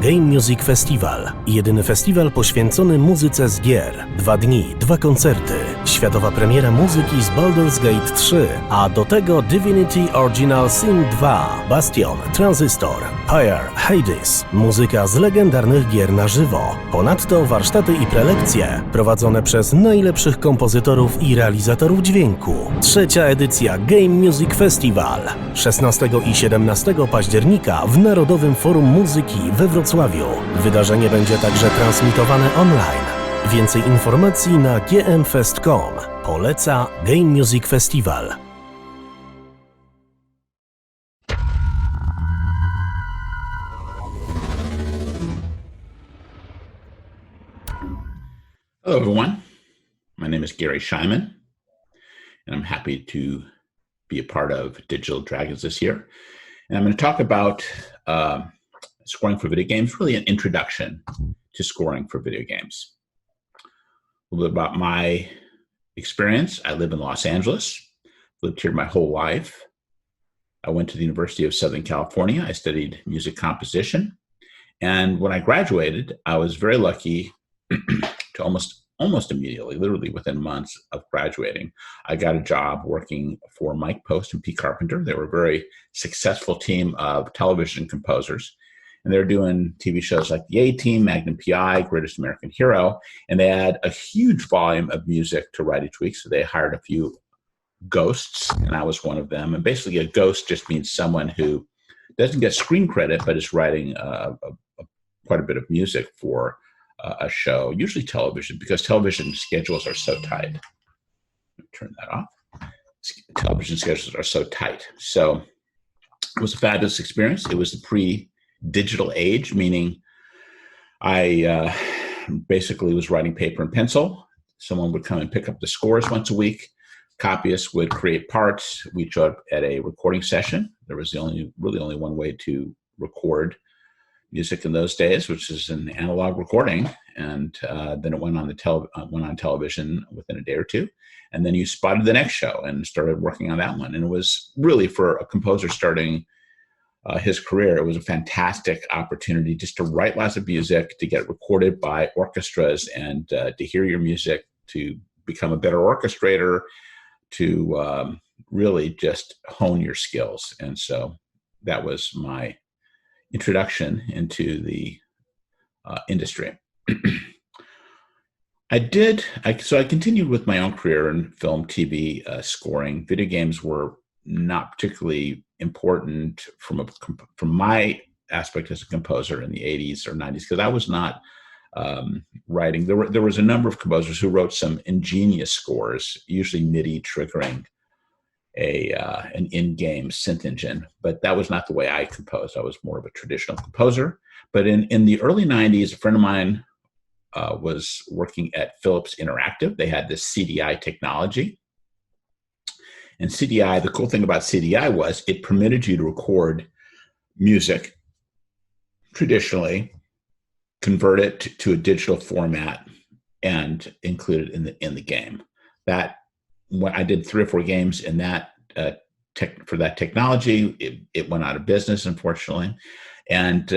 Game Music Festival. Jedyny festiwal poświęcony muzyce z gier. 2 dni, 2 koncerty. Światowa premiera muzyki z Baldur's Gate 3, a do tego Divinity Original Sin 2, Bastion, Transistor, Pyre, Hades. Muzyka z legendarnych gier na żywo. Ponadto warsztaty i prelekcje prowadzone przez najlepszych kompozytorów i realizatorów dźwięku. 3. edycja Game Music Festival. 16 i 17 października w Narodowym Forum Muzyki we Wrocławiu. Wydarzenie będzie także transmitowane online. Więcej informacji na gmfest.com. Poleca Game Music Festival. Hello, everyone. My name is Garry Schyman, and I'm happy to be a part of Digital Dragons this year. And I'm going to talk about scoring for video games, really an introduction to scoring for video games. A little bit about my experience. I live in Los Angeles, lived here my whole life. I went to the University of Southern California. I studied music composition. And when I graduated, I was very lucky to almost immediately, literally within months of graduating, I got a job working for Mike Post and Pete Carpenter. They were a very successful team of television composers. And they're doing TV shows like The A-Team, Magnum P.I., Greatest American Hero. And they had a huge volume of music to write each week. So they hired a few ghosts, and I was one of them. And basically a ghost just means someone who doesn't get screen credit, but is writing quite a bit of music for a show, usually television, because television schedules are so tight. Let me turn that off. Television schedules are so tight. So it was a fabulous experience. It was the pre-digital age, meaning I basically was writing paper and pencil. Someone would come and pick up the scores once a week. Copyists would create parts. We'd show up at a recording session. There was really only one way to record music in those days, which is an analog recording, and then it went on television within a day or two, and then you spotted the next show and started working on that one. And it was really, for a composer starting his career, it was a fantastic opportunity just to write lots of music, to get recorded by orchestras, and to hear your music, to become a better orchestrator, to really just hone your skills. And so that was my introduction into the industry. So I continued with my own career in film, TV, scoring. Video games were not particularly important from my aspect as a composer in the 80s or 90s, because I was not writing. There was a number of composers who wrote some ingenious scores, usually MIDI triggering an in-game synth engine, but that was not the way I composed. I was more of a traditional composer. But in the early 90s, a friend of mine was working at Philips Interactive. They had this CDI technology. And CDI, the cool thing about CDI was it permitted you to record music traditionally, convert it to a digital format, and include it in the game. That, when I did 3 or 4 games in that for that technology, it went out of business, unfortunately, and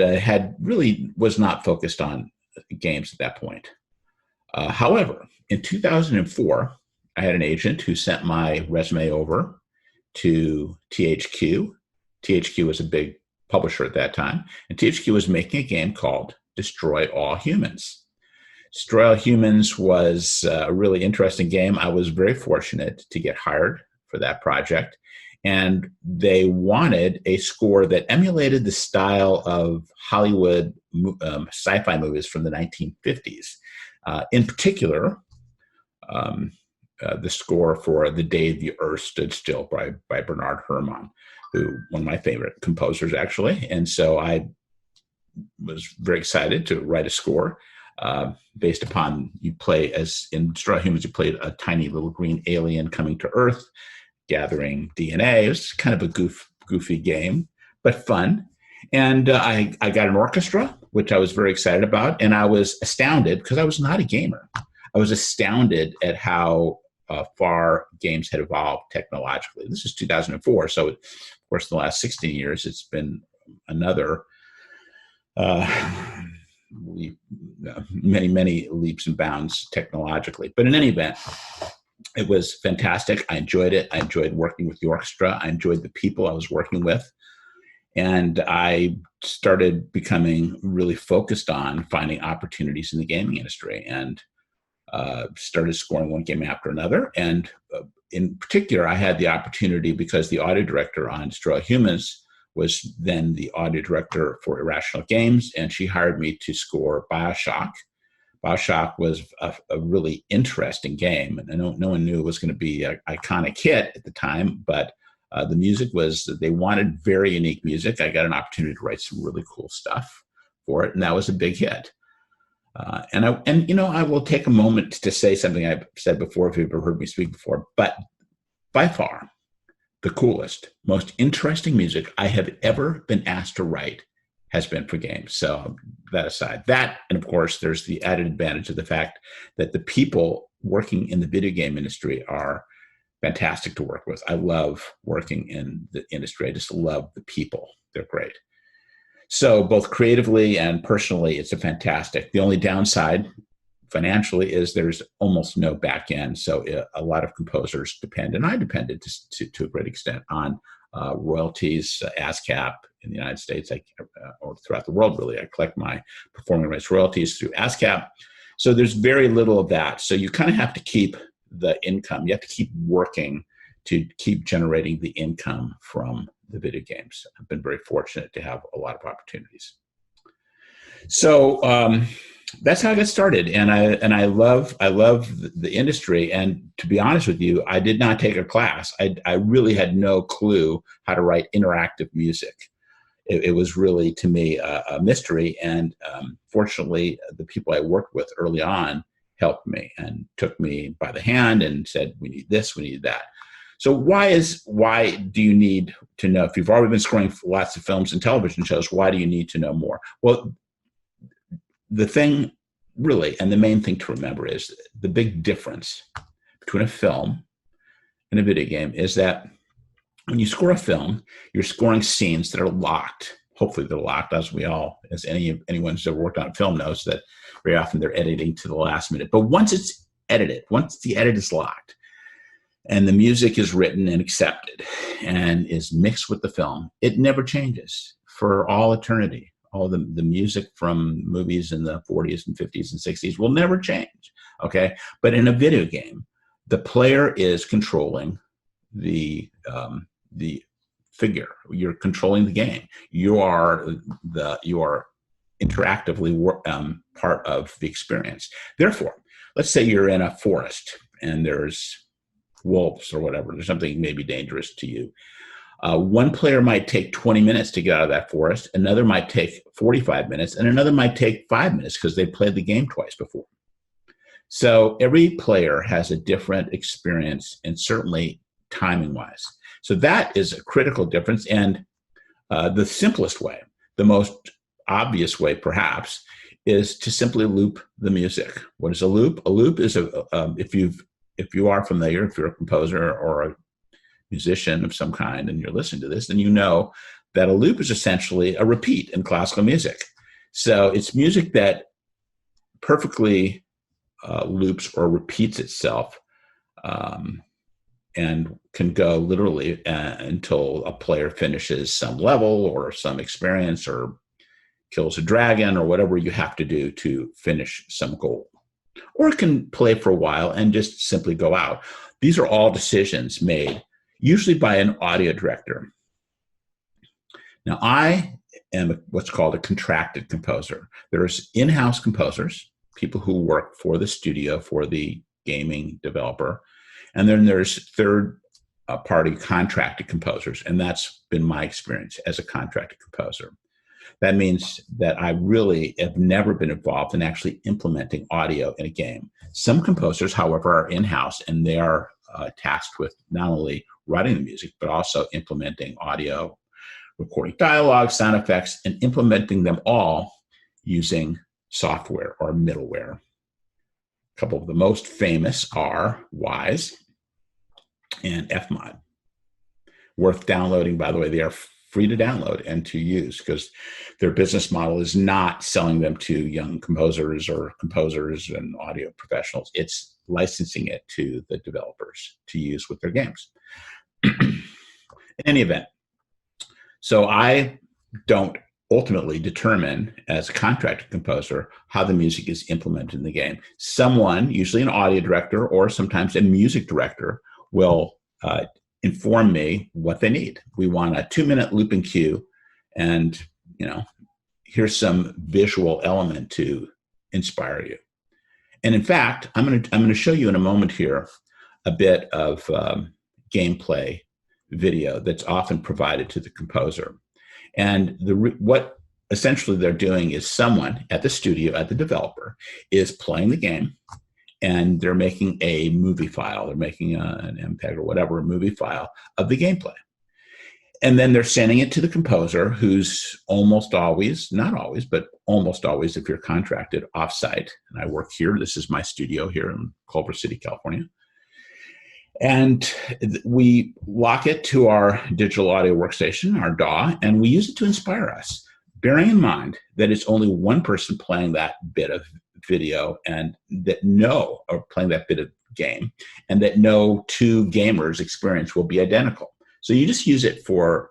was not focused on games at that point. However, in 2004, I had an agent who sent my resume over to THQ. THQ was a big publisher at that time, and THQ was making a game called Destroy All Humans. Destroy All Humans was a really interesting game. I was very fortunate to get hired for that project, and they wanted a score that emulated the style of Hollywood sci-fi movies from the 1950s. In particular, the score for The Day the Earth Stood Still by Bernard Herrmann, one of my favorite composers, actually. And so I was very excited to write a score based upon, you play, as in Destroy Humans, you played a tiny little green alien coming to Earth, gathering DNA. It was kind of a goofy game, but fun. And I got an orchestra, which I was very excited about. And I was astounded, because I was not a gamer. I was astounded at how far games had evolved technologically. This is 2004. So, of course, in the last 16 years, it's been another many leaps and bounds technologically. But in any event, it was fantastic. I enjoyed it. I enjoyed working with the orchestra. I enjoyed the people I was working with. And I started becoming really focused on finding opportunities in the gaming industry, and started scoring one game after another. And in particular, I had the opportunity because the audio director on Destroy Humans was then the audio director for Irrational Games, and she hired me to score BioShock. BioShock was a really interesting game, and no one knew it was going to be an iconic hit at the time, but the music they wanted very unique music. I got an opportunity to write some really cool stuff for it, and that was a big hit. I will take a moment to say something I've said before, if you've ever heard me speak before, but by far, the coolest, most interesting music I have ever been asked to write has been for games. So that aside, and of course, there's the added advantage of the fact that the people working in the video game industry are fantastic to work with. I love working in the industry. I just love the people. They're great. So both creatively and personally, it's a fantastic. The only downside financially is there's almost no back end. So a lot of composers depend, and I depended to a great extent, on royalties, ASCAP in the United States, or throughout the world, really. I collect my performing rights royalties through ASCAP. So there's very little of that. So you kind of have to keep the income. You have to keep working to keep generating the income from the video games. I've been very fortunate to have a lot of opportunities. So that's how I got started, and I love the industry. And to be honest with you, I did not take a class. I really had no clue how to write interactive music. It was really, to me, a mystery. And fortunately, the people I worked with early on helped me and took me by the hand and said, "We need this, we need that." So why do you need to know? If you've already been scoring lots of films and television shows, why do you need to know more? Well, the thing really, and the main thing to remember, is the big difference between a film and a video game is that when you score a film, you're scoring scenes that are locked. Hopefully they're locked, as anyone who's ever worked on a film knows that very often they're editing to the last minute. But once it's edited, once the edit is locked, and the music is written and accepted and is mixed with the film, it never changes for all eternity. All the music from movies in the 40s and 50s and 60s will never change, okay? But in a video game, the player is controlling the figure. You're controlling the game. You are interactively part of the experience. Therefore, let's say you're in a forest and there's wolves or whatever. There's something maybe dangerous to you. One player might take 20 minutes to get out of that forest. Another might take 45 minutes, and another might take 5 minutes because they played the game twice before. So every player has a different experience, and certainly timing-wise. So that is a critical difference. And the simplest way, the most obvious way perhaps, is to simply loop the music. What is a loop? A loop is if you are familiar, if you're a composer or a musician of some kind and you're listening to this, then you know that a loop is essentially a repeat in classical music. So it's music that perfectly loops or repeats itself, and can go literally until a player finishes some level or some experience or kills a dragon or whatever you have to do to finish some goal. Or it can play for a while and just simply go out. These are all decisions made usually by an audio director. Now, I am what's called a contracted composer. There's in-house composers, people who work for the studio, for the gaming developer, and then there's third-party contracted composers, and that's been my experience as a contracted composer. That means that I really have never been involved in actually implementing audio in a game. Some composers, however, are in-house, and they are tasked with not only writing the music, but also implementing audio, recording dialogue, sound effects, and implementing them all using software or middleware. A couple of the most famous are Wise and Fmod. Worth downloading, by the way. They are free to download and to use, because their business model is not selling them to young composers and audio professionals. It's licensing it to the developers to use with their games. In any event, so I don't ultimately determine as a contracted composer how the music is implemented in the game. Someone, usually an audio director or sometimes a music director, will inform me what they need. We want a 2-minute looping cue, and here's some visual element to inspire you. And in fact, I'm going to show you in a moment here a bit of gameplay video that's often provided to the composer. And what essentially they're doing is someone at the studio, at the developer, is playing the game, and they're making a movie file. They're making an MPEG or whatever, a movie file of the gameplay. And then they're sending it to the composer, who's almost always, not always, but almost always, if you're contracted, offsite. And I work here. This is my studio here in Culver City, California. And we lock it to our digital audio workstation, our DAW, and we use it to inspire us, bearing in mind that it's only one person playing that bit of video and or playing that bit of game, and that no two gamers' experience will be identical. So you just use it for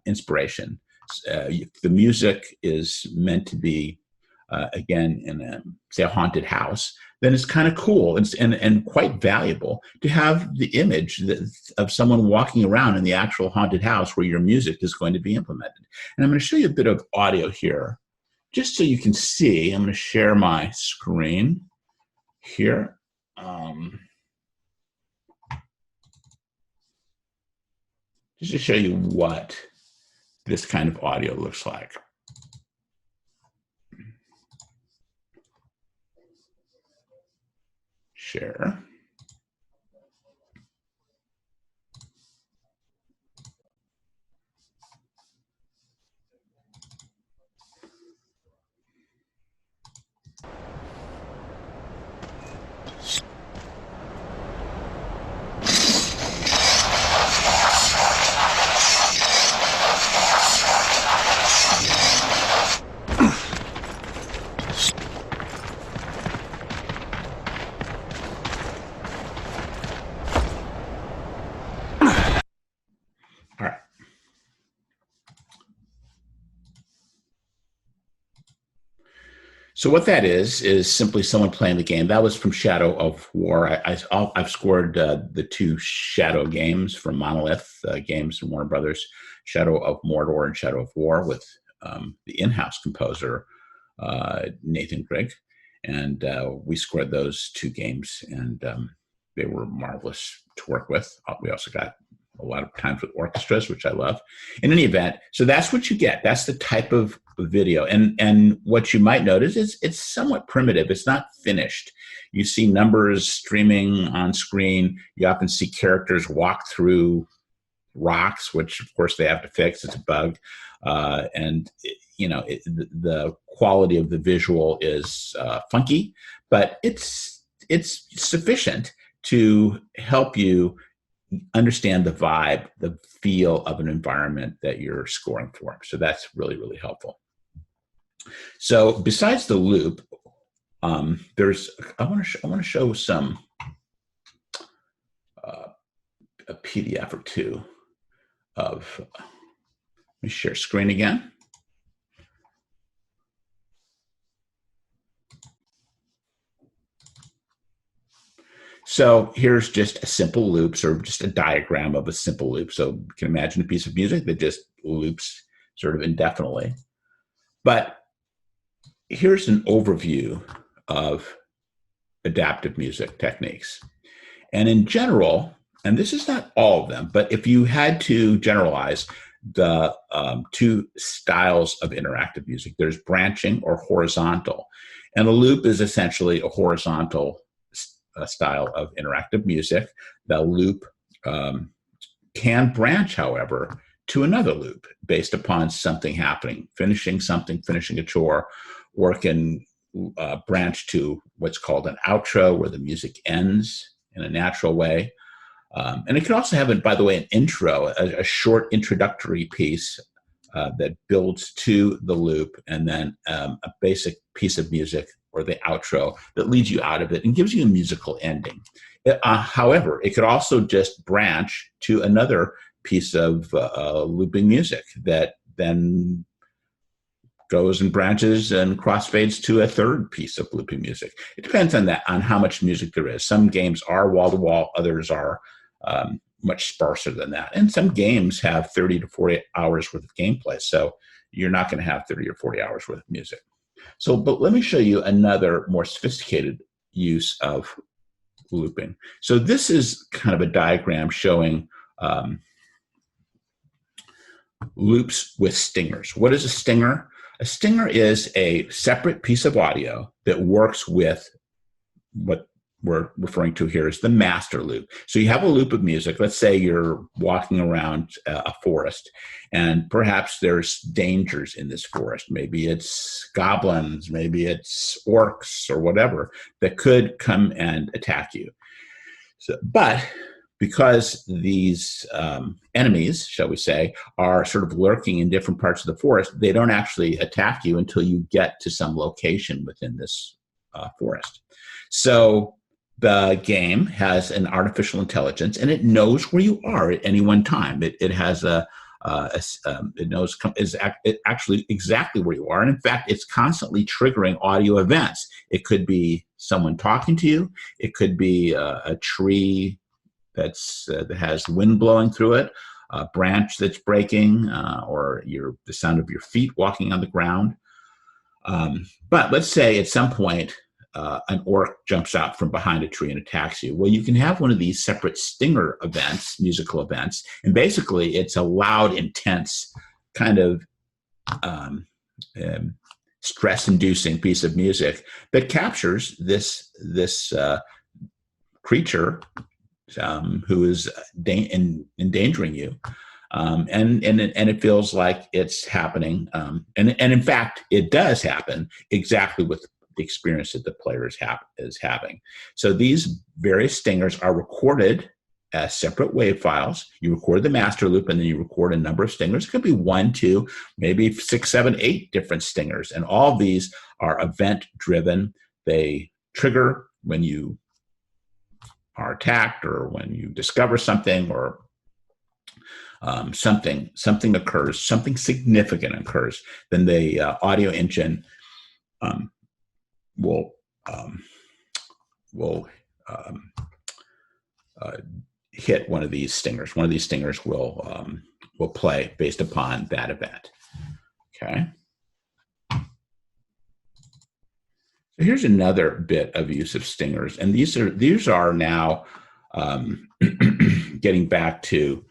inspiration. The music is meant to be, again, in a haunted house, then it's kind of cool and quite valuable to have the image of someone walking around in the actual haunted house where your music is going to be implemented. And I'm going to show you a bit of audio here, just so you can see. I'm going to share my screen here. Just to show you what this kind of audio looks like. Share. So what that is simply someone playing the game. That was from Shadow of War. I've scored the 2 Shadow games from Monolith Games and Warner Brothers, Shadow of Mordor and Shadow of War, with the in-house composer, Nathan Grigg. And we scored those 2 games, and they were marvelous to work with. We also got a lot of times with orchestras, which I love. In any event, so that's what you get. That's the type of video. And what you might notice is it's somewhat primitive. It's not finished. You see numbers streaming on screen. You often see characters walk through rocks, which of course they have to fix. It's a bug. The quality of the visual is funky, but it's sufficient to help you understand the vibe, the feel of an environment that you're scoring for. So that's really, really helpful. So besides the loop, I want to show some a PDF or 2 of. Let me share screen again. So here's just a simple loop, or just a diagram of a simple loop. So you can imagine a piece of music that just loops sort of indefinitely. But here's an overview of adaptive music techniques. And in general, and this is not all of them, but if you had to generalize the 2 styles of interactive music, there's branching or horizontal. And a loop is essentially a horizontal style of interactive music. The loop can branch, however, to another loop based upon something happening, finishing something, finishing a chore, or it can branch to what's called an outro, where the music ends in a natural way. And it can also have, by the way, an intro, a short introductory piece that builds to the loop, and then a basic piece of music or the outro that leads you out of it and gives you a musical ending. However, it could also just branch to another piece of looping music that then goes and branches and crossfades to a third piece of looping music. It depends on how much music there is. Some games are wall-to-wall, others are much sparser than that. And some games have 30 to 40 hours worth of gameplay, so you're not going to have 30 or 40 hours worth of music. But let me show you another more sophisticated use of looping. So this is kind of a diagram showing loops with stingers. What is a stinger? A stinger is a separate piece of audio that works with what we're referring to here as the master loop. So you have a loop of music. Let's say you're walking around a forest, and perhaps there's dangers in this forest. Maybe it's goblins, maybe it's orcs or whatever that could come and attack you. But because these enemies, shall we say, are sort of lurking in different parts of the forest, they don't actually attack you until you get to some location within this forest. So the game has an artificial intelligence, and it knows where you are at any one time. It has it knows actually exactly where you are, and in fact, it's constantly triggering audio events. It could be someone talking to you. It could be a tree that has wind blowing through it, a branch that's breaking, or the sound of your feet walking on the ground. But let's say at some point, an orc jumps out from behind a tree and attacks you. Well, you can have one of these separate stinger events, musical events, and basically it's a loud, intense kind of stress-inducing piece of music that captures this creature who is endangering you. And it feels like it's happening. And in fact, it does happen exactly with the experience that the player is having. So these various stingers are recorded as separate wave files. You record the master loop, and then you record a number of stingers. It could be 1, 2, maybe 6, 7, 8 different stingers. And all of these are event-driven. They trigger when you are attacked, or when you discover something, or something occurs, something significant occurs. Then the audio engine will hit one of these stingers. One of these stingers will play based upon that event. Okay. So here's another bit of use of stingers, and these are now getting back to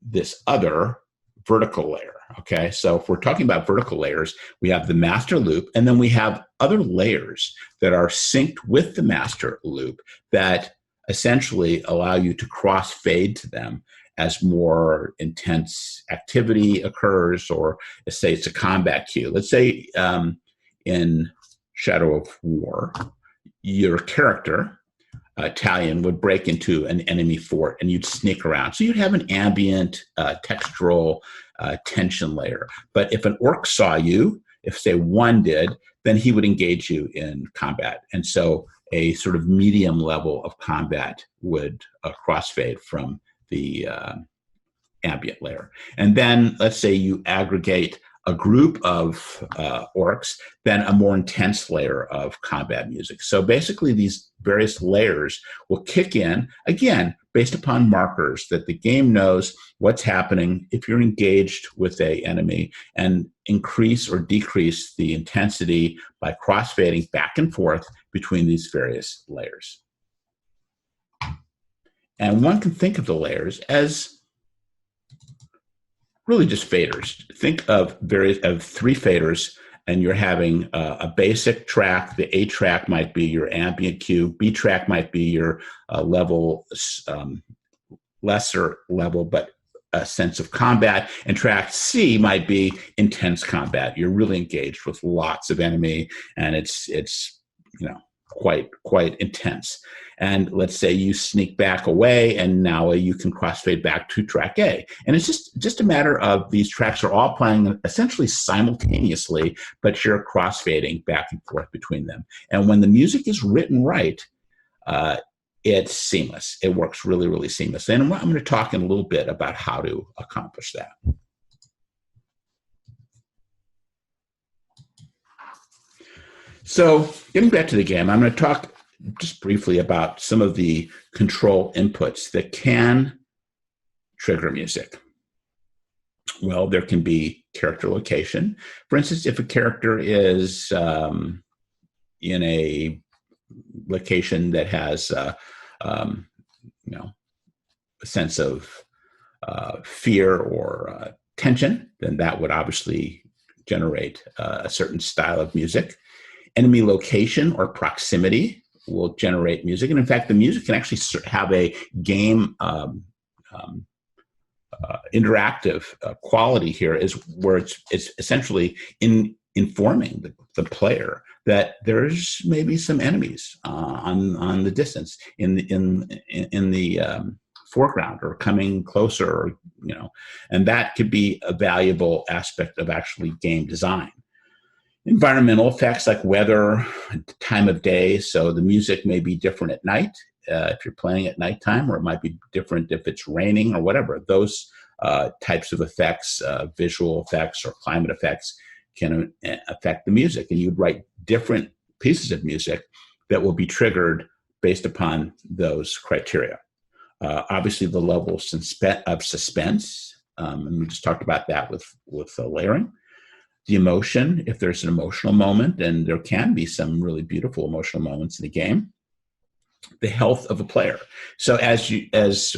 this other vertical layer. Okay, so if we're talking about vertical layers, we have the master loop, and then we have other layers that are synced with the master loop that essentially allow you to cross-fade to them as more intense activity occurs, or let's say it's a combat cue. Let's say in Shadow of War, your character, Italian, would break into an enemy fort, and you'd sneak around. So you'd have an ambient textural tension layer. But if an orc saw you, if say one did, then he would engage you in combat. And so a sort of medium level of combat would crossfade from the ambient layer. And then let's say you aggregate a group of orcs, then a more intense layer of combat music. So basically these various layers will kick in, again, based upon markers that the game knows what's happening if you're engaged with an enemy, and increase or decrease the intensity by crossfading back and forth between these various layers. And one can think of the layers as really just faders. Think of 3 faders, and you're having a basic track. The A track might be your ambient cue. B track might be your level, lesser level, but a sense of combat. And track C might be intense combat. You're really engaged with lots of enemy, and it's quite intense. And let's say you sneak back away, and now you can crossfade back to track A. And it's just a matter of these tracks are all playing essentially simultaneously, but you're crossfading back and forth between them. And when the music is written right, it's seamless. It works really, really seamlessly. And I'm going to talk in a little bit about how to accomplish that. So getting back to the game, I'm going to talk just briefly about some of the control inputs that can trigger music. Well, there can be character location. For instance, if a character is in a location that has a sense of fear or tension, then that would obviously generate a certain style of music. Enemy location or proximity will generate music. And in fact, the music can actually have a game interactive quality here, is where it's essentially informing the player that there's maybe some enemies on the distance in the foreground or coming closer, or, and that could be a valuable aspect of actually game design. Environmental effects like weather, time of day. So the music may be different at night if you're playing at nighttime, or it might be different if it's raining or whatever. Those types of effects, visual effects or climate effects, can affect the music. And you'd write different pieces of music that will be triggered based upon those criteria. Obviously, the level of suspense, and we just talked about that with layering. The emotion, if there's an emotional moment, and there can be some really beautiful emotional moments in the game. The health of a player. So as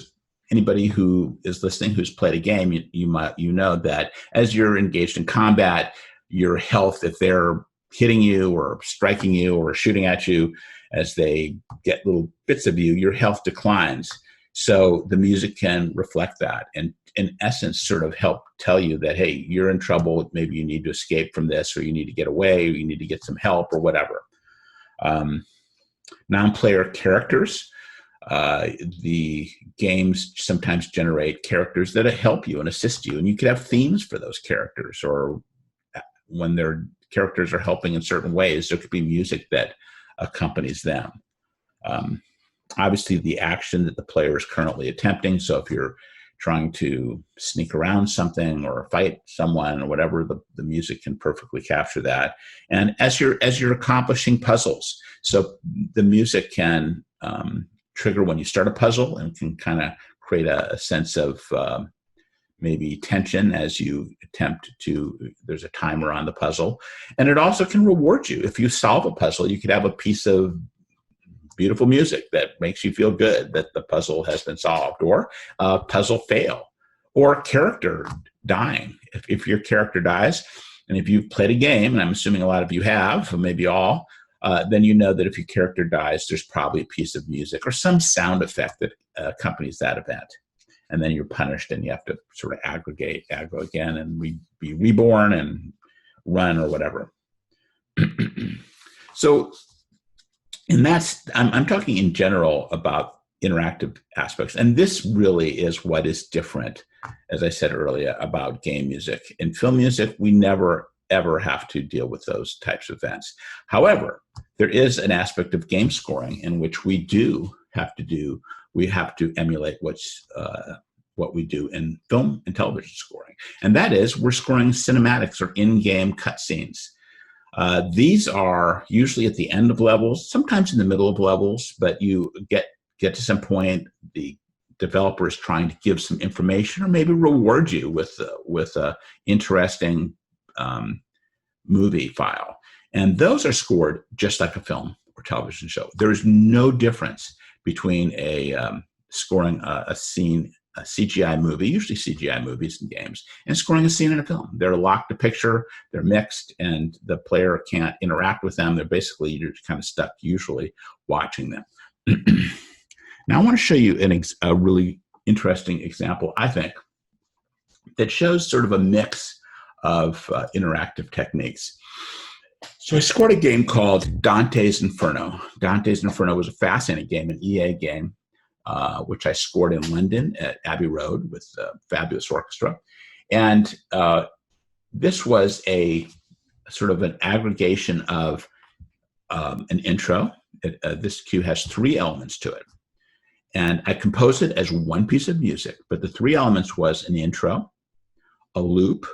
anybody who is listening who's played a game, you know that as you're engaged in combat, your health, if they're hitting you or striking you or shooting at you, as they get little bits of you, your health declines. So the music can reflect that and, in essence, sort of help tell you that, hey, you're in trouble. Maybe you need to escape from this, or you need to get away, or you need to get some help, or whatever. Non-player characters. The games sometimes generate characters that help you and assist you, and you could have themes for those characters, or when their characters are helping in certain ways, there could be music that accompanies them. Obviously, the action that the player is currently attempting. So if you're trying to sneak around something or fight someone or whatever, the music can perfectly capture that. And as you're accomplishing puzzles, so the music can trigger when you start a puzzle and can kind of create a sense of maybe tension as you attempt to, there's a timer on the puzzle. And it also can reward you. If you solve a puzzle, you could have a piece of beautiful music that makes you feel good that the puzzle has been solved, or puzzle fail, or character dying. If your character dies, and if you've played a game, and I'm assuming a lot of you have, or maybe all, then you know that if your character dies, there's probably a piece of music or some sound effect that accompanies that event. And then you're punished, and you have to sort of aggro again and be reborn and run or whatever. So, and I'm talking in general about interactive aspects. And this really is what is different, as I said earlier, about game music. In film music, we never, ever have to deal with those types of events. However, there is an aspect of game scoring in which we have to emulate what we do in film and television scoring. And that is, we're scoring cinematics or in-game cutscenes. These are usually at the end of levels, sometimes in the middle of levels, but you get to some point, the developer is trying to give some information or maybe reward you with a interesting movie file. And those are scored just like a film or television show. There is no difference between scoring a scene, a CGI movie, usually CGI movies and games, and scoring a scene in a film. They're locked to picture, they're mixed, and the player can't interact with them. You're kind of stuck usually watching them. Now I want to show you a really interesting example, I think, that shows sort of a mix of interactive techniques. So I scored a game called Dante's Inferno. Dante's Inferno was a fascinating game, an EA game, which I scored in London at Abbey Road with a fabulous orchestra. And this was a sort of an aggregation of an intro. This cue has 3 elements to it. And I composed it as one piece of music, but the 3 elements was an intro, a loop,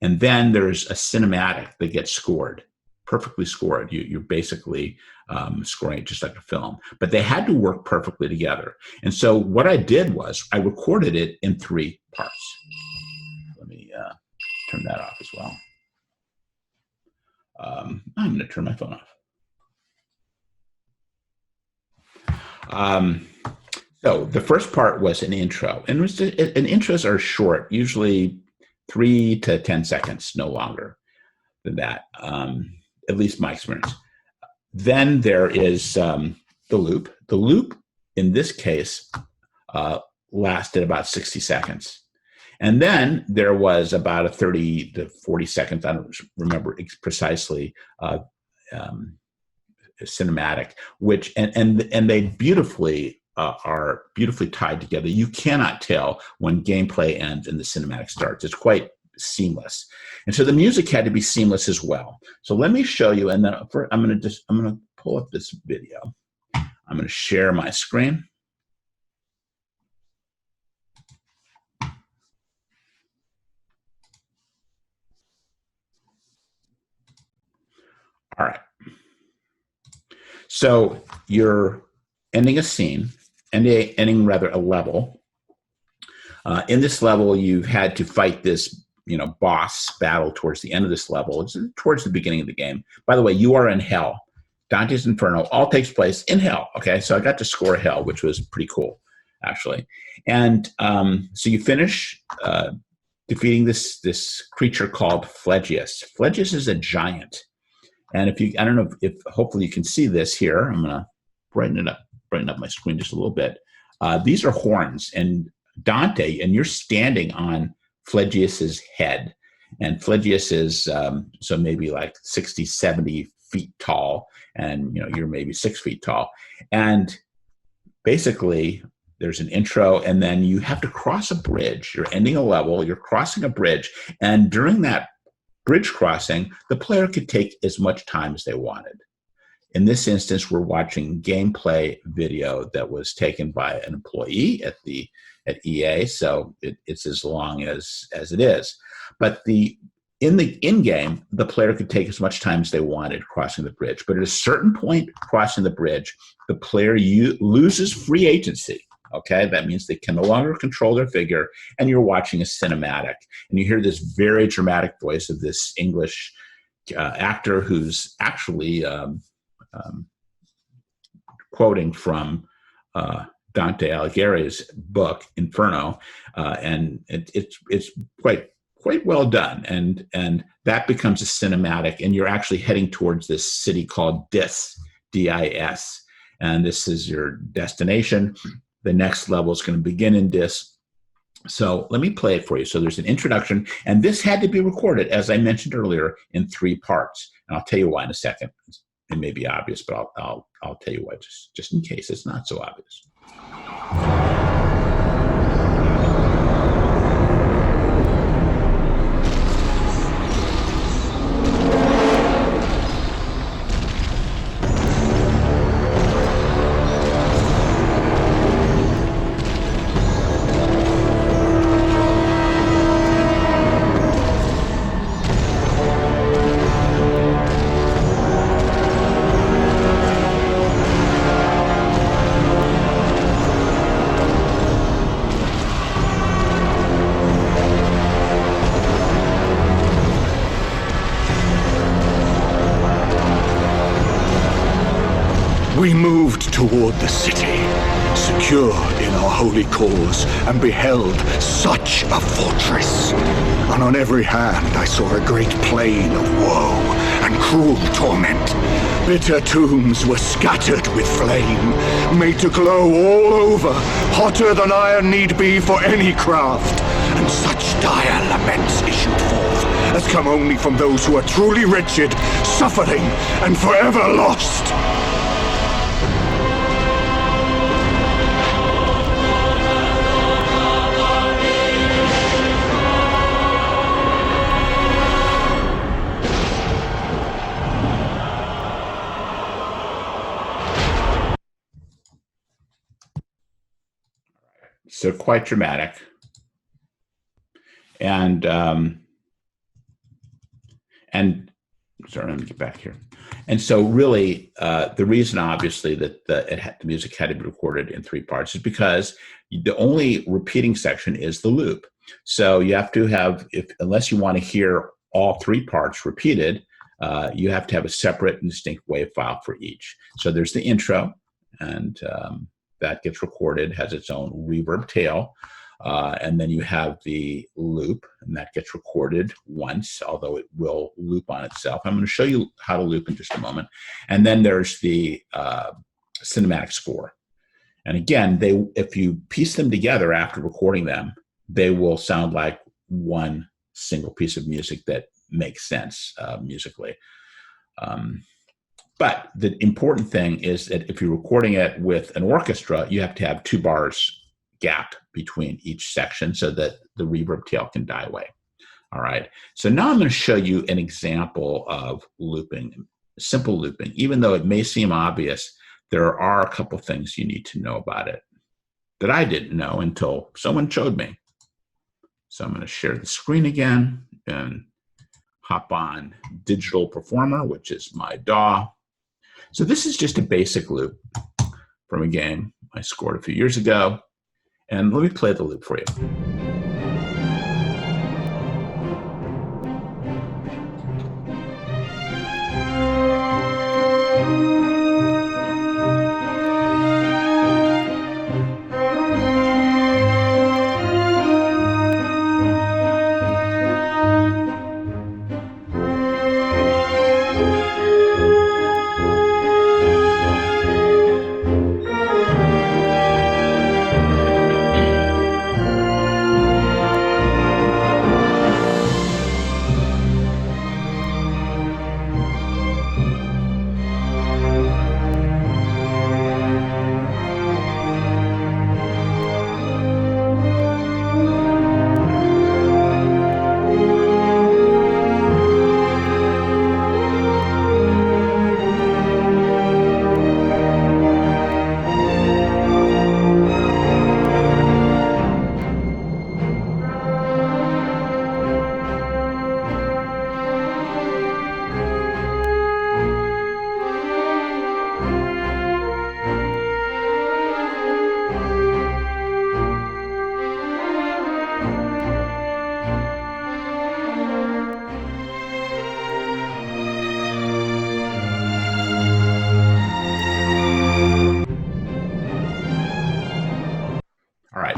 and then there's a cinematic that gets scored, perfectly scored. You're basically scoring it just like a film, but they had to work perfectly together. And so what I did was I recorded it in 3 parts. Let me turn that off as well. I'm going to turn my phone off. So the first part was an intro, and intros are short, usually 3 to 10 seconds, no longer than that, at least my experience. Then there is the loop. The loop, in this case, lasted about 60 seconds. And then there was about a 30 to 40 seconds, I don't remember precisely, cinematic, which, and they beautifully are beautifully tied together. You cannot tell when gameplay ends and the cinematic starts. It's quite seamless. And so the music had to be seamless as well. So let me show you, and then I'm going to pull up this video. I'm going to share my screen. All right. So you're ending a scene, ending rather a level. In this level, you've had to fight this, boss battle towards the end of this level. It's towards the beginning of the game. By the way, you are in hell. Dante's Inferno all takes place in hell. Okay, so I got to score hell, which was pretty cool, actually. And so you finish defeating this creature called Phlegyas. Phlegyas is a giant. And I don't know if hopefully you can see this here. I'm going to brighten up my screen just a little bit. These are horns, and Dante, and you're standing on Phlegyas's head. And Phlegyas is so maybe like 60, 70 feet tall, and you're maybe 6 feet tall. And basically, there's an intro, and then you have to cross a bridge. You're ending a level, you're crossing a bridge, and during that bridge crossing, the player could take as much time as they wanted. In this instance, we're watching gameplay video that was taken by an employee at EA, so it's as long as it is. But in the in-game, the player could take as much time as they wanted crossing the bridge. But at a certain point crossing the bridge, the player loses free agency. Okay, that means they can no longer control their figure, and you're watching a cinematic. And you hear this very dramatic voice of this English actor who's actually quoting from Dante Alighieri's book Inferno, and it's quite well done. And that becomes a cinematic, and you're actually heading towards this city called Dis, D-I-S, and this is your destination. The next level is going to begin in Dis. So let me play it for you. So there's an introduction, and this had to be recorded, as I mentioned earlier, in 3 parts. And I'll tell you why in a second. It may be obvious, but I'll tell you why, just in case it's not so obvious. We moved toward the city, secure in our holy cause, and beheld such a fortress. And on every hand I saw a great plain of woe and cruel torment. Bitter tombs were scattered with flame, made to glow all over, hotter than iron need be for any craft. And such dire laments issued forth as come only from those who are truly wretched, suffering and forever lost. So quite dramatic. And sorry, let me get back here. And so really, the reason obviously that the music had to be recorded in 3 parts is because the only repeating section is the loop. So you have to have, unless you want to hear all 3 parts repeated, you have to have a separate and distinct wave file for each. So there's the intro, and that gets recorded, has its own reverb tail. And then you have the loop, and that gets recorded once, although it will loop on itself. I'm going to show you how to loop in just a moment. And then there's the cinematic score. And again, if you piece them together after recording them, they will sound like one single piece of music that makes sense musically. But the important thing is that if you're recording it with an orchestra, you have to have 2 bars gap between each section so that the reverb tail can die away. All right. So now I'm going to show you an example of looping, simple looping. Even though it may seem obvious, there are a couple things you need to know about it that I didn't know until someone showed me. So I'm going to share the screen again and hop on Digital Performer, which is my DAW. So this is just a basic loop from a game I scored a few years ago. And let me play the loop for you.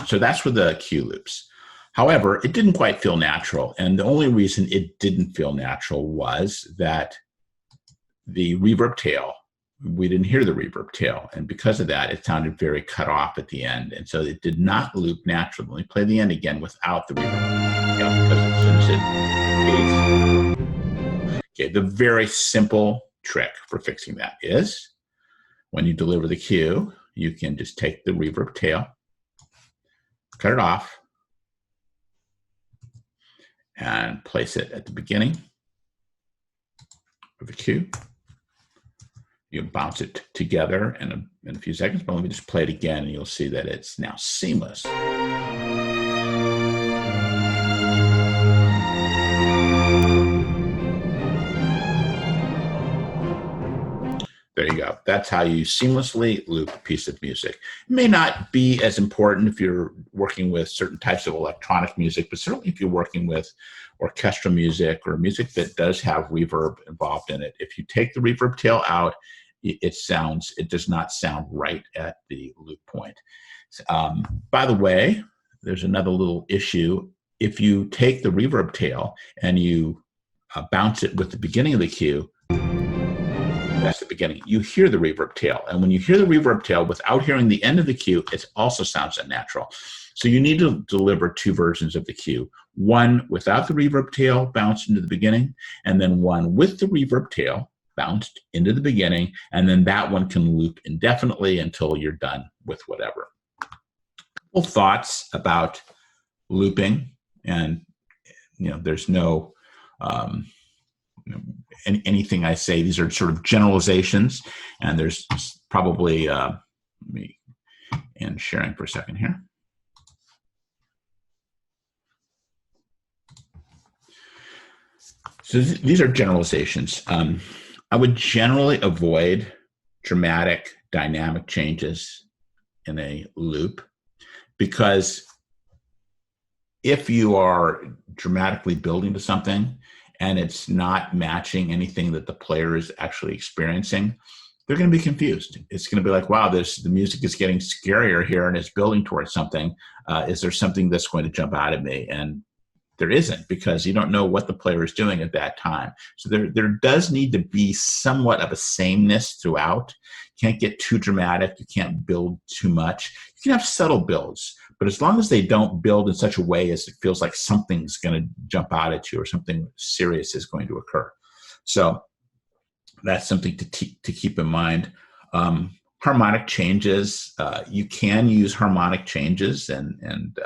So that's with the cue loops. However, it didn't quite feel natural. And the only reason it didn't feel natural was that the reverb tail, we didn't hear the reverb tail. And because of that, it sounded very cut off at the end. And so it did not loop naturally. Let me play the end again without the reverb tail, because as soon as it fades. Okay, the very simple trick for fixing that is when you deliver the cue, you can just take the reverb tail, cut it off, and place it at the beginning of the cue. You bounce it together in a few seconds, but let me just play it again, and you'll see that it's now seamless. There you go. That's how you seamlessly loop a piece of music. It may not be as important if you're working with certain types of electronic music, but certainly if you're working with orchestral music or music that does have reverb involved in it, if you take the reverb tail out, it does not sound right at the loop point. By the way, there's another little issue. If you take the reverb tail and you bounce it with the beginning of the cue, that's the beginning. You hear the reverb tail. And when you hear the reverb tail without hearing the end of the cue, it also sounds unnatural. So you need to deliver 2 versions of the cue. One without the reverb tail bounced into the beginning, and then one with the reverb tail bounced into the beginning, and then that one can loop indefinitely until you're done with whatever. Couple thoughts about looping, and there's no anything I say. These are sort of generalizations, and there's probably let me end sharing for a second here. So these are generalizations. I would generally avoid dramatic dynamic changes in a loop, because if you are dramatically building to something and it's not matching anything that the player is actually experiencing, they're going to be confused. It's going to be like, wow, the music is getting scarier here and it's building towards something. Is there something that's going to jump out at me? And there isn't, because you don't know what the player is doing at that time. So there does need to be somewhat of a sameness throughout. You can't get too dramatic. You can't build too much. You can have subtle builds, but as long as they don't build in such a way as it feels like something's going to jump out at you or something serious is going to occur. So that's something to keep in mind. Harmonic changes, you can use harmonic changes and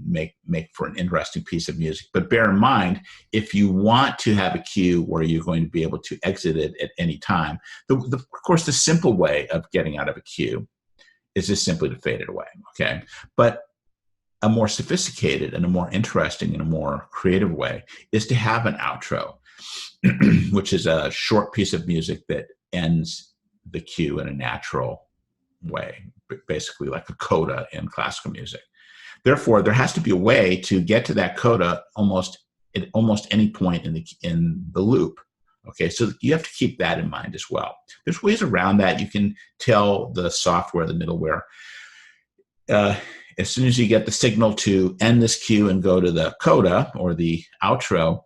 make for an interesting piece of music. But bear in mind, if you want to have a cue where you're going to be able to exit it at any time, of course, the simple way of getting out of a cue is just simply to fade it away, okay? But a more sophisticated and a more interesting and a more creative way is to have an outro, which is a short piece of music that ends the cue in a natural way, basically like a coda in classical music. Therefore, there has to be a way to get to that coda at almost any point in the loop. Okay, so you have to keep that in mind as well. There's ways around that. You can tell the software, the middleware, as soon as you get the signal to end this cue and go to the coda or the outro,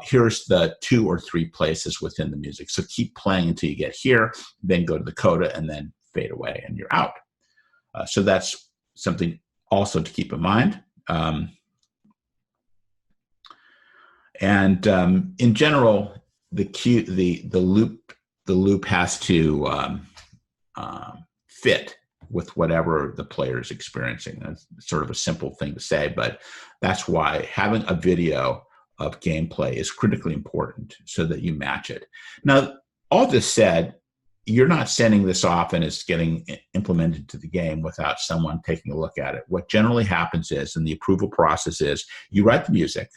here's the 2 or 3 places within the music. So keep playing until you get here, then go to the coda, and then fade away, and you're out. So that's something also to keep in mind. In general, the loop has to fit with whatever the player is experiencing. That's sort of a simple thing to say, but that's why having a video of gameplay is critically important so that you match it. Now, all this said, you're not sending this off and it's getting implemented to the game without someone taking a look at it. What generally happens is, and the approval process is, you write the music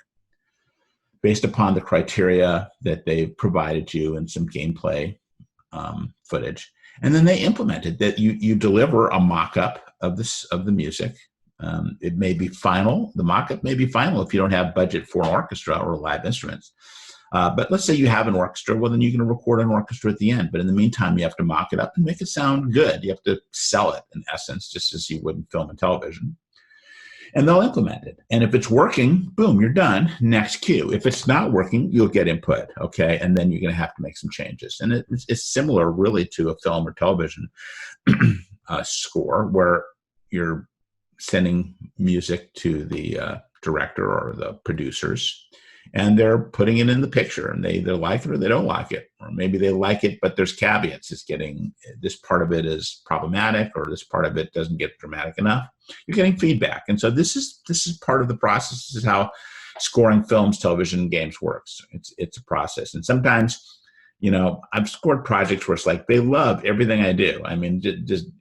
based upon the criteria that they've provided you and some gameplay footage, and then they implement it. That you deliver a mock-up of the music. It may be final. The mock-up may be final if you don't have budget for an orchestra or live instruments. But let's say you have an orchestra, well, then you're going to record an orchestra at the end. But in the meantime, you have to mock it up and make it sound good. You have to sell it, in essence, just as you would in film and television. And they'll implement it. And if it's working, boom, you're done. Next cue. If it's not working, you'll get input, okay? And then you're going to have to make some changes. And it's similar, really, to a film or television score, where you're sending music to the director or the producers, and they're putting it in the picture, and they either like it or they don't like it, or maybe they like it, but there's caveats. It's getting, this part of it is problematic, or this part of it doesn't get dramatic enough. You're getting feedback. And so this is part of the process. This is how scoring films, television, games works. It's a process. And sometimes, I've scored projects where it's like, they love everything I do. I mean,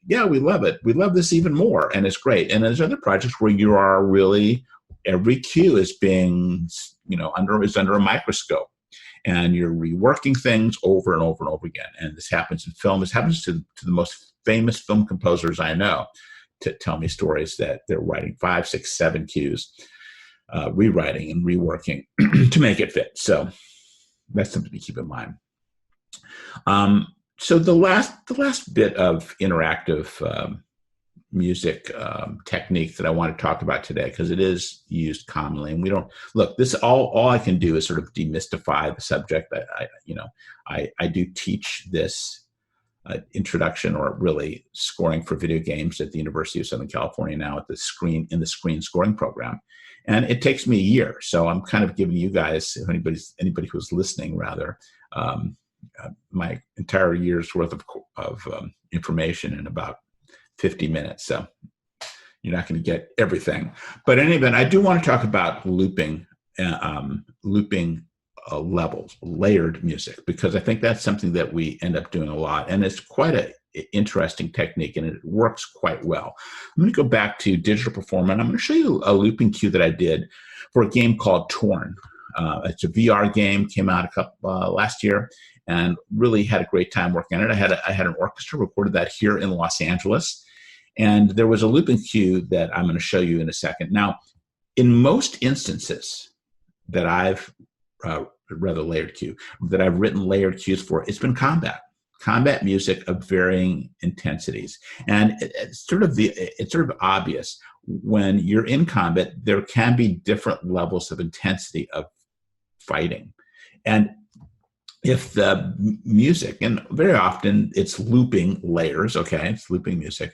yeah, we love it. We love this even more. And it's great. And there's other projects where you are really, every cue is being, under a microscope, and you're reworking things over and over and over again. And this happens in film. This happens to the most famous film composers I know, to tell me stories that they're writing 5, 6, 7 cues, rewriting and reworking to make it fit. So that's something to keep in mind. So the last bit of interactive music technique that I want to talk about today, because it is used commonly, and we don't look, this all I can do is sort of demystify the subject. I do teach this introduction, or really scoring for video games, at the University of Southern California now, in the screen scoring program, and it takes me a year. So I'm kind of giving you guys, anybody who's listening, rather, my entire year's worth of information in about 50 minutes. So you're not going to get everything. But in any event, I do want to talk about looping levels, layered music, because I think that's something that we end up doing a lot. And it's quite an interesting technique, and it works quite well. I'm going to go back to Digital Performer, and I'm going to show you a looping cue that I did for a game called Torn. It's a VR game, came out last year, and really had a great time working on it. I had an orchestra, recorded that here in Los Angeles, and there was a looping cue that I'm going to show you in a second. Now, in most instances that I've rather layered cue, that I've written layered cues for, it's been combat music of varying intensities. And it's sort of obvious when you're in combat, there can be different levels of intensity of fighting. And if the music, and very often it's looping layers, okay, it's looping music.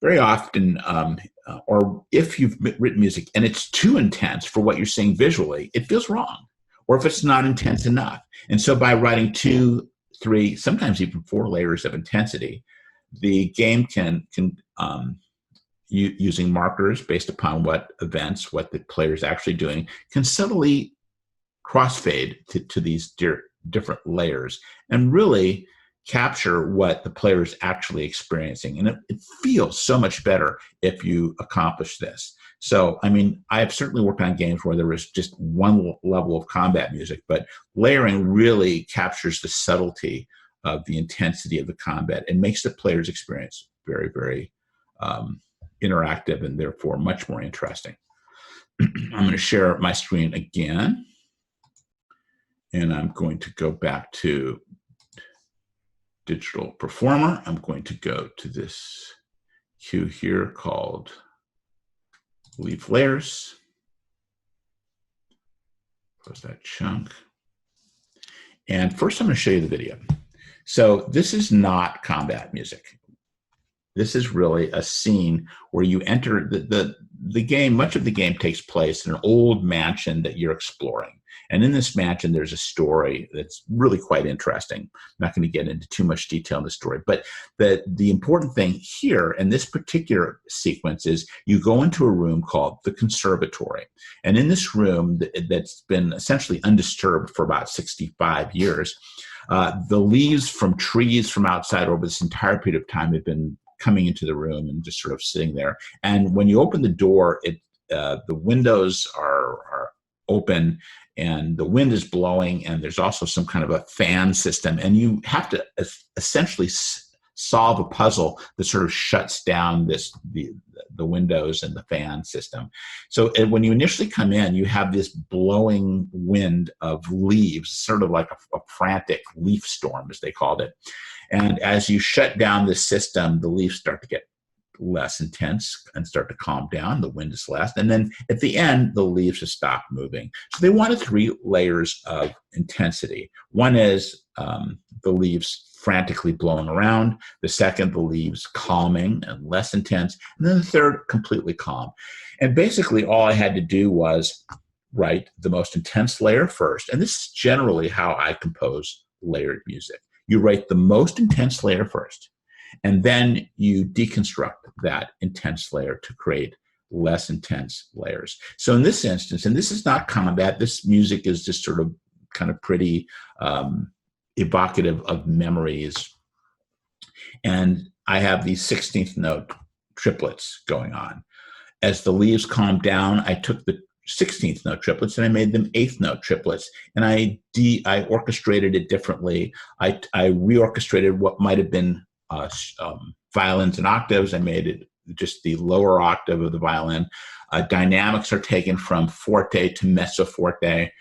Very often, or if you've written music and it's too intense for what you're seeing visually, it feels wrong. Or if it's not intense enough. And so by writing 2, 3, sometimes even 4 layers of intensity, the game can using markers based upon what events, what the player's actually doing, can subtly crossfade to these different layers and really capture what the player is actually experiencing. And it feels so much better if you accomplish this. So, I mean, I have certainly worked on games where there was just one level of combat music, but layering really captures the subtlety of the intensity of the combat and makes the player's experience very, very interactive and therefore much more interesting. I'm going to share my screen again, and I'm going to go back to Digital Performer. I'm going to go to this cue here called Leave Layers. Close that chunk. And first I'm going to show you the video. So this is not combat music. This is really a scene where you enter the game. Much of the game takes place in an old mansion that you're exploring. And in this mansion, there's a story that's really quite interesting. I'm not going to get into too much detail in the story, but the important thing here in this particular sequence is you go into a room called the conservatory. And in this room that's been essentially undisturbed for about 65 years, the leaves from trees from outside over this entire period of time have been coming into the room and just sort of sitting there. And when you open the door, the windows are open and the wind is blowing, and there's also some kind of a fan system, and you have to essentially solve a puzzle that sort of shuts down the windows and the fan system. So when you initially come in, you have this blowing wind of leaves, sort of like a frantic leaf storm, as they called it. And as you shut down the system, the leaves start to get less intense and start to calm down. The wind is less. And then at the end, the leaves have stopped moving. So they wanted 3 layers of intensity. One is the leaves frantically blowing around. The second, the leaves calming and less intense. And then the third, completely calm. And basically all I had to do was write the most intense layer first. And this is generally how I compose layered music. You write the most intense layer first, and then you deconstruct that intense layer to create less intense layers. So in this instance, and this is not combat, this music is just sort of kind of pretty evocative of memories. And I have these 16th note triplets going on. As the leaves calmed down, I took the 16th note triplets and I made them 8th note triplets, and I orchestrated it differently. I reorchestrated what might have been violins and octaves. I made it just the lower octave of the violin. Dynamics are taken from forte to mezzo forte.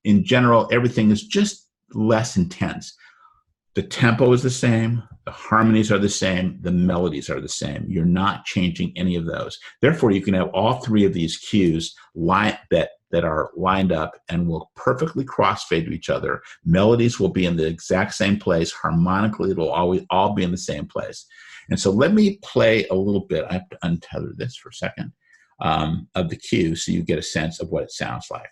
In general, everything is just less intense. The tempo is the same, the harmonies are the same, the melodies are the same. You're not changing any of those. Therefore, you can have all 3 of these cues that are lined up and will perfectly crossfade to each other. Melodies will be in the exact same place. Harmonically, it'll always all be in the same place. And so let me play a little bit. I have to untether this for a second of the cue so you get a sense of what it sounds like.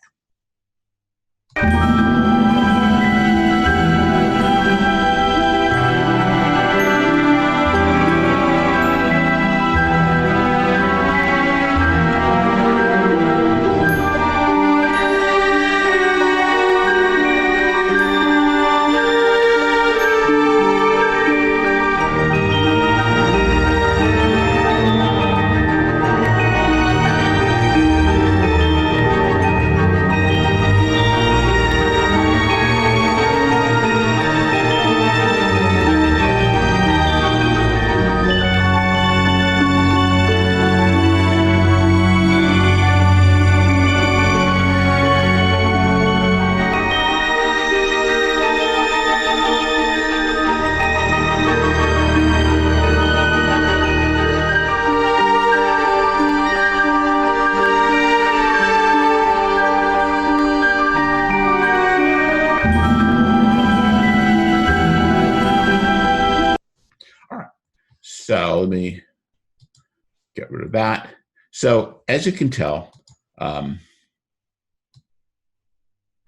So let me get rid of that. So as you can tell,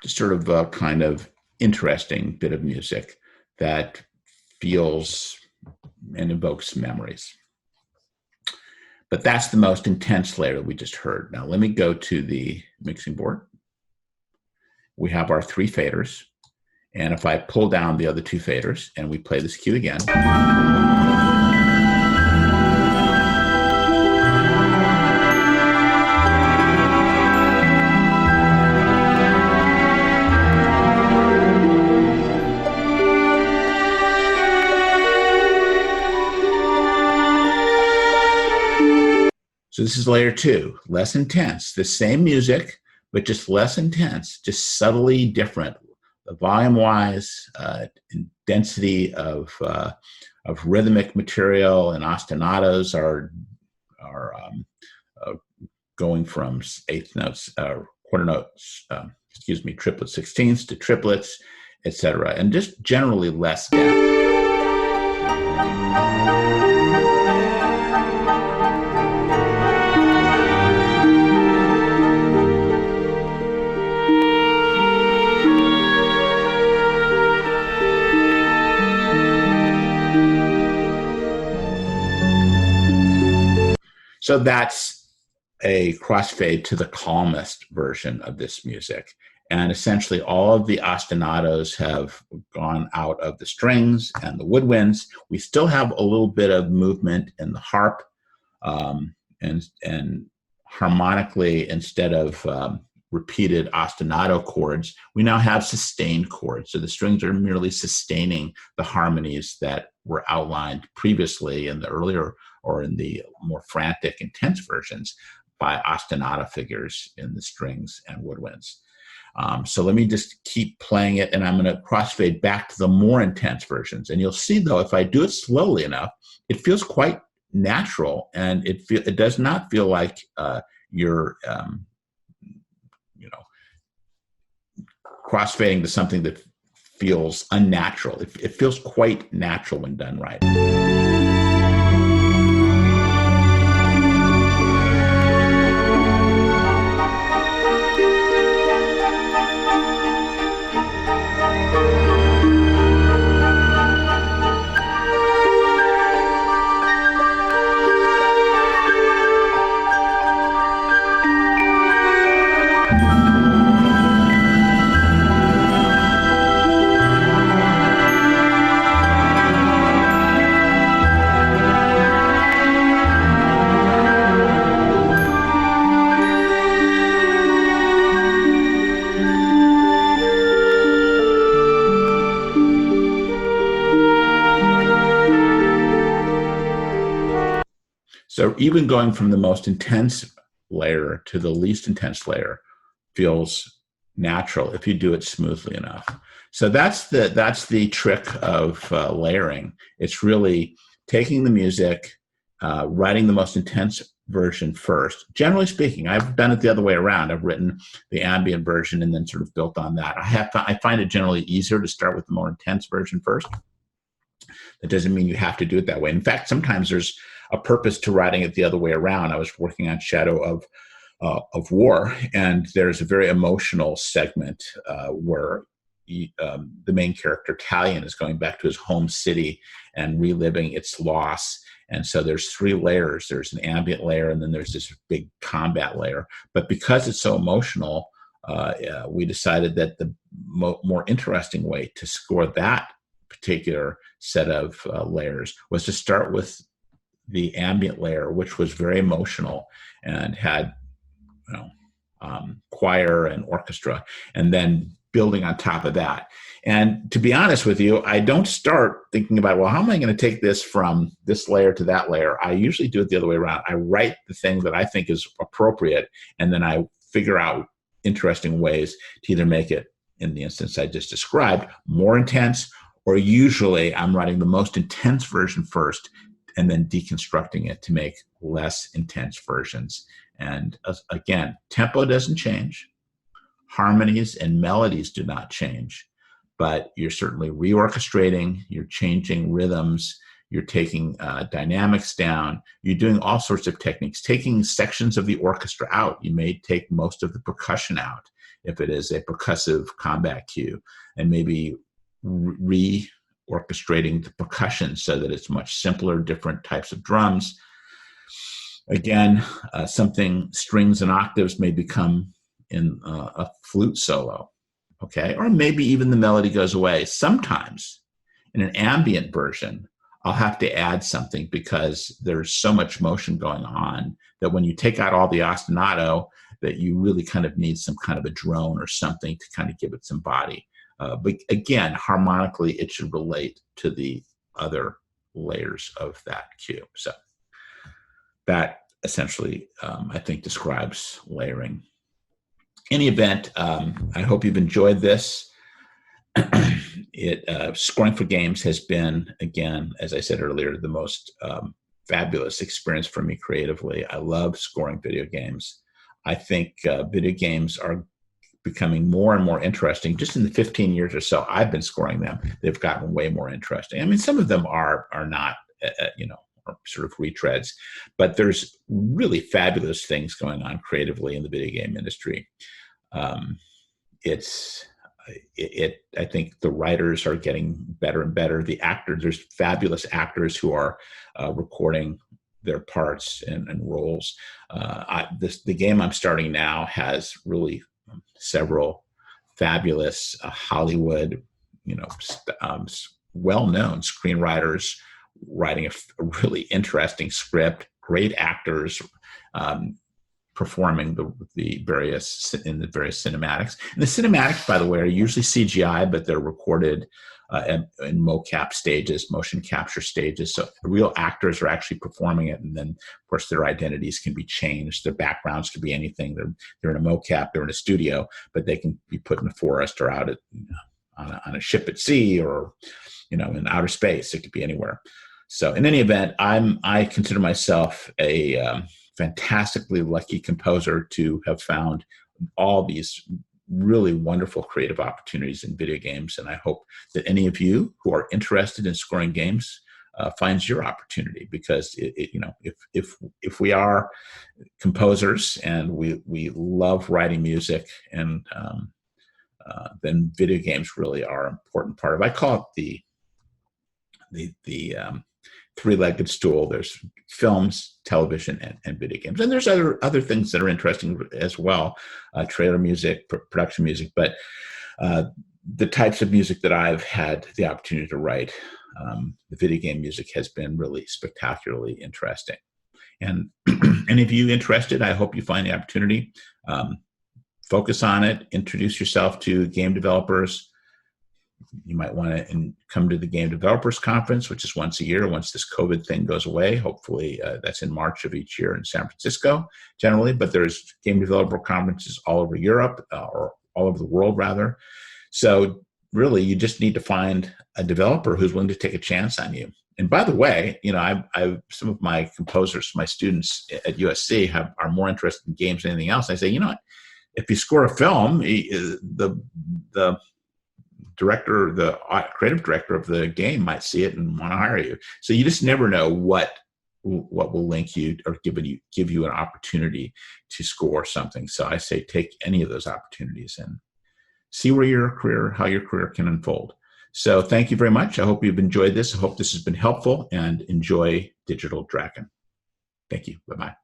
just sort of a kind of interesting bit of music that feels and evokes memories. But that's the most intense layer that we just heard. Now let me go to the mixing board. We have our 3 faders. And if I pull down the other 2 faders and we play this cue again, so this is layer 2, less intense, the same music, but just less intense, just subtly different. The volume-wise, density of rhythmic material and ostinatos are going from eighth notes, quarter notes, triplet sixteenths to triplets, etc., and just generally less depth. So that's a crossfade to the calmest version of this music. And essentially all of the ostinatos have gone out of the strings and the woodwinds. We still have a little bit of movement in the harp, and harmonically, instead of repeated ostinato chords, we now have sustained chords. So the strings are merely sustaining the harmonies that were outlined previously in the earlier or in the more frantic, intense versions by ostinato figures in the strings and woodwinds. So let me just keep playing it, and I'm going to crossfade back to the more intense versions. And you'll see, though, if I do it slowly enough, it feels quite natural, and it does not feel like you're crossfading to something that feels unnatural. It feels quite natural when done right. So even going from the most intense layer to the least intense layer feels natural if you do it smoothly enough. So that's the trick of layering. It's really taking the music, writing the most intense version first. Generally speaking, I've done it the other way around. I've written the ambient version and then sort of built on that. I find it generally easier to start with the more intense version first. That doesn't mean you have to do it that way. In fact, sometimes there's a purpose to writing it the other way around. I was working on Shadow of War, and there's a very emotional segment where the main character, Talion, is going back to his home city and reliving its loss. And so there's 3 layers. There's an ambient layer, and then there's this big combat layer. But because it's so emotional, we decided that the more interesting way to score that particular set of layers was to start with the ambient layer, which was very emotional and had choir and orchestra, and then building on top of that. And to be honest with you, I don't start thinking about, well, how am I going to take this from this layer to that layer? I usually do it the other way around. I write the thing that I think is appropriate, and then I figure out interesting ways to either make it, in the instance I just described, more intense, or usually I'm writing the most intense version first and then deconstructing it to make less intense versions. And again, tempo doesn't change. Harmonies and melodies do not change, but you're certainly reorchestrating, you're changing rhythms, you're taking dynamics down, you're doing all sorts of techniques, taking sections of the orchestra out. You may take most of the percussion out if it is a percussive combat cue, and maybe re-orchestrating the percussion so that it's much simpler, different types of drums. Again, something strings and octaves may become in a flute solo, okay? Or maybe even the melody goes away. Sometimes in an ambient version, I'll have to add something because there's so much motion going on that when you take out all the ostinato, that you really kind of need some kind of a drone or something to kind of give it some body. But again, harmonically, it should relate to the other layers of that cue. So that essentially, I think, describes layering. In any event, I hope you've enjoyed this. Scoring for games has been, again, as I said earlier, the most fabulous experience for me creatively. I love scoring video games. I think video games are becoming more and more interesting. Just in the 15 years or so I've been scoring them, they've gotten way more interesting. I mean, some of them are not, are sort of retreads, but there's really fabulous things going on creatively in the video game industry. I think the writers are getting better and better. The actors, there's fabulous actors who are recording their parts and roles. The game I'm starting now has really several fabulous Hollywood, well-known screenwriters writing a really interesting script, great actors, performing the various cinematics. And the cinematics, by the way, are usually CGI, but they're recorded in mocap stages, motion capture stages. So real actors are actually performing it, and then, of course, their identities can be changed. Their backgrounds could be anything. They're in a mocap, they're in a studio, but they can be put in a forest or out on a ship at sea, or in outer space. It could be anywhere. So in any event, I consider myself a fantastically lucky composer to have found all these really wonderful creative opportunities in video games. And I hope that any of you who are interested in scoring games finds your opportunity, because if we are composers and we love writing music, and then video games really are an important part of it. I call it the three-legged stool. There's films, television, and video games. And there's other things that are interesting as well, trailer music, production music. But the types of music that I've had the opportunity to write, the video game music has been really spectacularly interesting. And any of you interested, I hope you find the opportunity. Focus on it. Introduce yourself to game developers. You might want to come to the Game Developers Conference, which is once a year, once this COVID thing goes away. Hopefully that's in March of each year in San Francisco generally, but there's game developer conferences all over Europe, or all over the world rather. So really you just need to find a developer who's willing to take a chance on you. And by the way, I've some of my composers, my students at USC are more interested in games than anything else. I say, if you score a film, the director, the creative director of the game might see it and want to hire you. So you just never know what will link you or give you an opportunity to score something. So I say take any of those opportunities and see how your career can unfold. So thank you very much. I hope you've enjoyed this. I hope this has been helpful, and enjoy Digital Dragon. Thank you. Bye-bye.